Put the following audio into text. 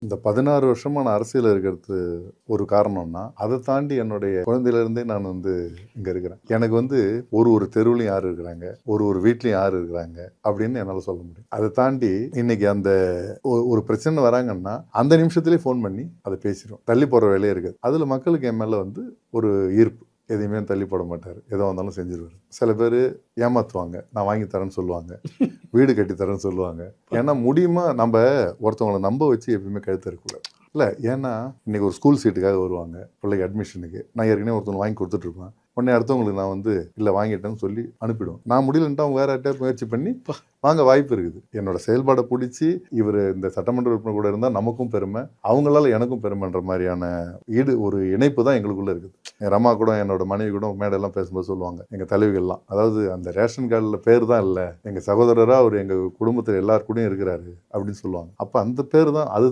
இந்த 16 வருஷமா நான் அரசியல்ல இருக்கிறது ஒரு காரணம்னா, அதை தாண்டி என்னுடைய குழந்தையிலிருந்தே நான் இங்க இருக்கிறேன். எனக்கு ஒரு தெருவுலயும் யார் இருக்கிறாங்க, ஒரு வீட்லயும் யார் இருக்கிறாங்க அப்படின்னு என்னால சொல்ல முடியும். அதை தாண்டி இன்னைக்கு அந்த ஒரு பிரச்சனை வராங்கன்னா, அந்த நிமிஷத்திலேயே ஃபோன் பண்ணி அதை பேசிடுவோம். தள்ளி போடுற வேலையே இருக்காது. அதுல மக்களுக்கு என் மேல ஒரு ஈர்ப்பு. எதையுமே தள்ளி போட மாட்டார். எதா வந்தாலும் செஞ்சிருவாரு. சில பேர் ஏமாத்துவாங்க. நான் வாங்கி தரேன்னு சொல்லுவாங்க. வீடு கட்டி தரேன்னு சொல்லுவாங்க. ஏன்னா முடியுமா நம்ம ஒருத்தவங்களை நம்ப வச்சு எப்பயுமே கழுத்து இருக்கக்கூடாது. இல்லை, ஏன்னா இன்னைக்கு ஒரு ஸ்கூல் சீட்டுக்காக வருவாங்க பிள்ளைக்கு அட்மிஷனுக்கு. நான் ஏற்கனவே ஒருத்தவங்க வாங்கி கொடுத்துட்ருப்பேன். உடனே அடுத்தவங்களுக்கு நான் இல்லை வாங்கிட்டேன்னு சொல்லி அனுப்பிடுவேன். நான் முடியலன்ட்டு அவங்க வேற யார்கிட்டயா முயற்சி பண்ணி வாங்க வாய்ப்பு இருக்குது. என்னோட செயல்பாடை பிடிச்சி இவர் இந்த சட்டமன்ற உறுப்பினர் கூட இருந்தால் நமக்கும் பெருமை, அவங்களால எனக்கும் பெருமைன்ற மாதிரியான ஒரு இணைப்பு தான் எங்களுக்குள்ள இருக்குது. என் ரமா கூட என்னோட மனைவி கூட மேடெல்லாம் பேசும்போது சொல்லுவாங்க, எங்கள் தலைவிகள்லாம், அதாவது அந்த ரேஷன் கார்டில் பேர் தான் இல்லை, எங்கள் சகோதரராக அவர் எங்கள் குடும்பத்தில் எல்லாரு கூடயும் இருக்கிறாரு அப்படின்னு சொல்லுவாங்க. அப்போ அந்த பேர் தான் அது